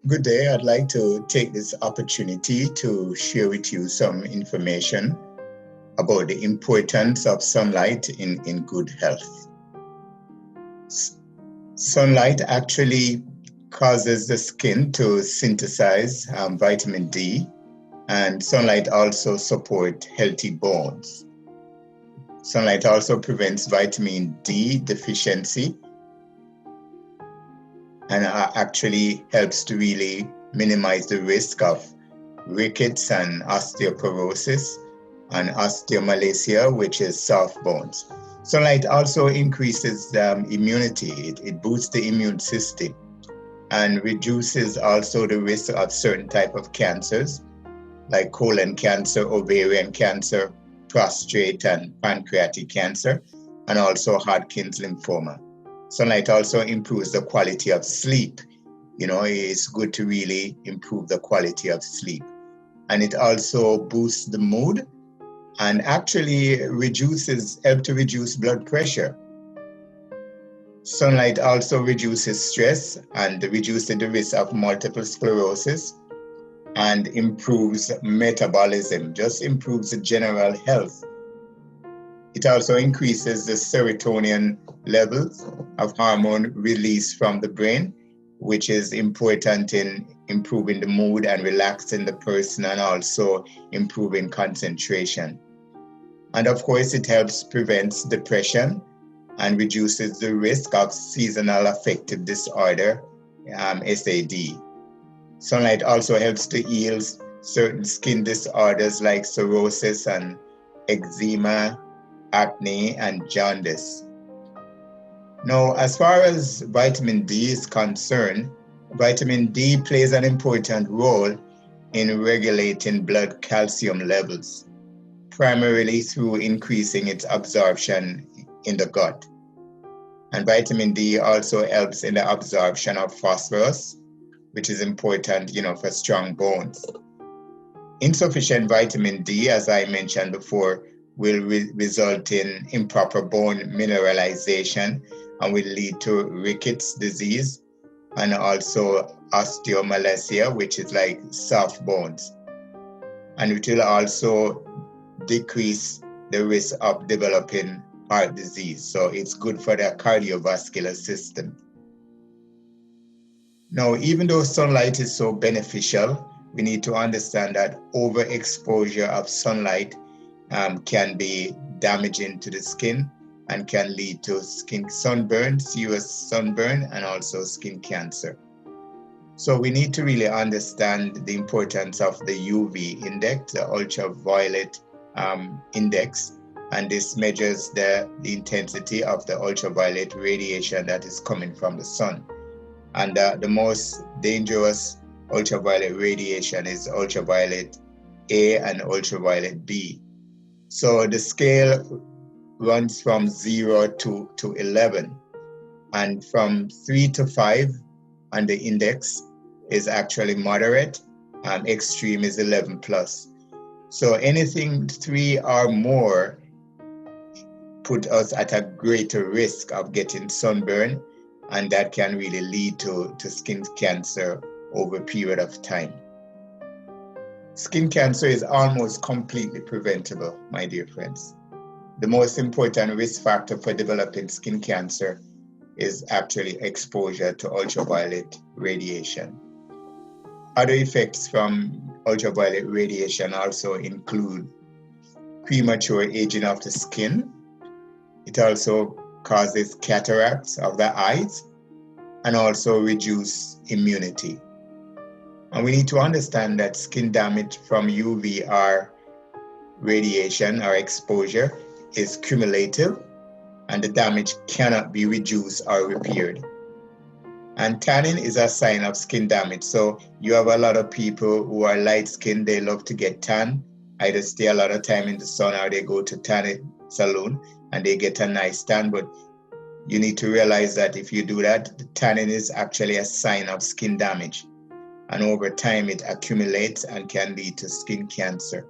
Good day. I'd like to take this opportunity to share with you some information about the importance of sunlight in good health. Sunlight actually causes the skin to synthesize vitamin D, and sunlight also supports healthy bones. Sunlight also prevents vitamin D deficiency and actually helps to really minimize the risk of rickets and osteoporosis and osteomalacia, which is soft bones. Sunlight also increases immunity. It boosts the immune system and reduces also the risk of certain type of cancers like colon cancer, ovarian cancer, prostate and pancreatic cancer, and also Hodgkin's lymphoma. Sunlight also improves the quality of sleep. It's good to really improve the quality of sleep. And it also boosts the mood and actually help to reduce blood pressure. Sunlight also reduces stress and reduces the risk of multiple sclerosis and improves metabolism, just improves the general health. It also increases the serotonin levels of hormone released from the brain, which is important in improving the mood and relaxing the person and also improving concentration. And of course, it helps prevent depression and reduces the risk of seasonal affective disorder, SAD. Sunlight also helps to heal certain skin disorders like psoriasis and eczema, acne, and jaundice. Now, as far as vitamin D is concerned, vitamin D plays an important role in regulating blood calcium levels, primarily through increasing its absorption in the gut. And vitamin D also helps in the absorption of phosphorus, which is important, for strong bones. Insufficient vitamin D, as I mentioned before, will result in improper bone mineralization and will lead to rickets disease and also osteomalacia, which is like soft bones. And it will also decrease the risk of developing heart disease. So it's good for the cardiovascular system. Now, even though sunlight is so beneficial, we need to understand that overexposure of sunlight can be damaging to the skin and can lead to skin sunburn, serious sunburn, and also skin cancer. So we need to really understand the importance of the UV index, the ultraviolet index, and this measures the intensity of the ultraviolet radiation that is coming from the sun. And the most dangerous ultraviolet radiation is ultraviolet A and ultraviolet B. So the scale runs from 0 to 11, and from 3 to 5 on the index is actually moderate, extreme is 11 plus. So anything 3 or more put us at a greater risk of getting sunburn, and that can really lead to skin cancer over a period of time. Skin cancer is almost completely preventable, my dear friends. The most important risk factor for developing skin cancer is actually exposure to ultraviolet radiation. Other effects from ultraviolet radiation also include premature aging of the skin. It also causes cataracts of the eyes and also reduce immunity. And we need to understand that skin damage from UVR radiation or exposure is cumulative, and the damage cannot be reduced or repaired. And tanning is a sign of skin damage. So you have a lot of people who are light-skinned, they love to get tan, either stay a lot of time in the sun or they go to tanning salon and they get a nice tan. But you need to realize that if you do that, the tanning is actually a sign of skin damage. And over time, it accumulates and can lead to skin cancer.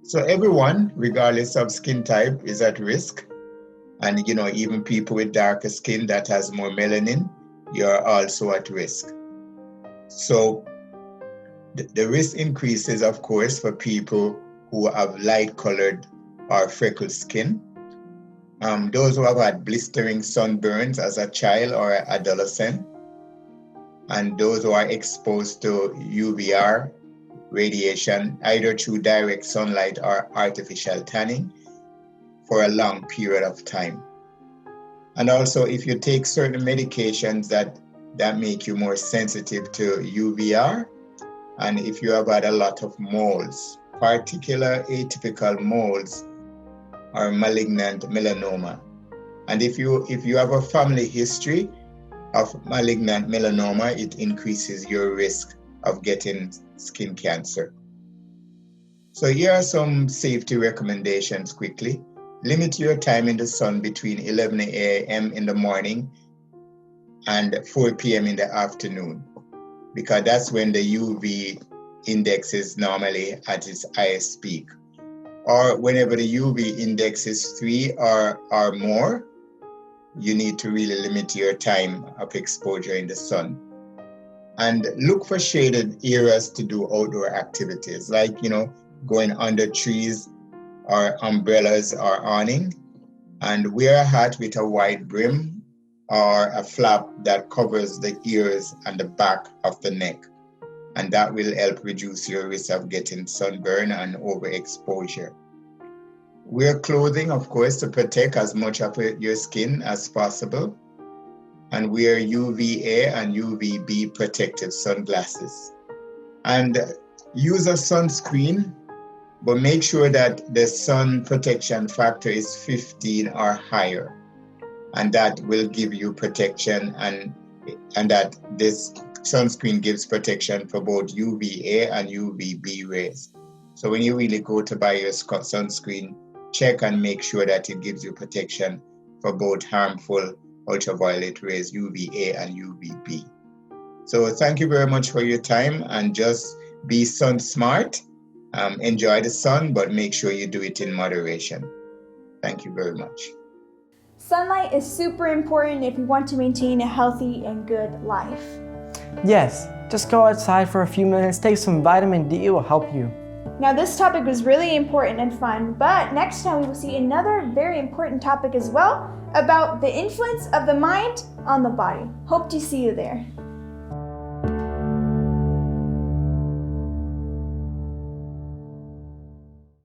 So everyone, regardless of skin type, is at risk. And, even people with darker skin that has more melanin, you're also at risk. So the risk increases, of course, for people who have light-colored or freckled skin. Those who have had blistering sunburns as a child or adolescent, and those who are exposed to UVR radiation, either through direct sunlight or artificial tanning, for a long period of time. And also, if you take certain medications that make you more sensitive to UVR, and if you have had a lot of moles, particular atypical moles or malignant melanoma. And if you have a family history of malignant melanoma, it increases your risk of getting skin cancer. So here are some safety recommendations quickly. Limit your time in the sun between 11 a.m. in the morning and 4 p.m. in the afternoon, because that's when the UV index is normally at its highest peak. Or whenever the UV index is 3 or more, you need to really limit your time of exposure in the sun. And look for shaded areas to do outdoor activities, like, going under trees or umbrellas or awning, and wear a hat with a wide brim or a flap that covers the ears and the back of the neck. And that will help reduce your risk of getting sunburn and overexposure. Wear clothing, of course, to protect as much of your skin as possible. And wear UVA and UVB protective sunglasses. And use a sunscreen, but make sure that the sun protection factor is 15 or higher. And that will give you protection, and that this sunscreen gives protection for both UVA and UVB rays. So when you really go to buy your sunscreen, check and make sure that it gives you protection for both harmful ultraviolet rays, UVA and UVB. So thank you very much for your time, and just be sun smart. Enjoy the sun, but make sure you do it in moderation. Thank you very much. Sunlight is super important if you want to maintain a healthy and good life. Yes, just go outside for a few minutes, take some vitamin D, it will help you. Now this topic was really important and fun, but next time we will see another very important topic as well about the influence of the mind on the body. Hope to see you there.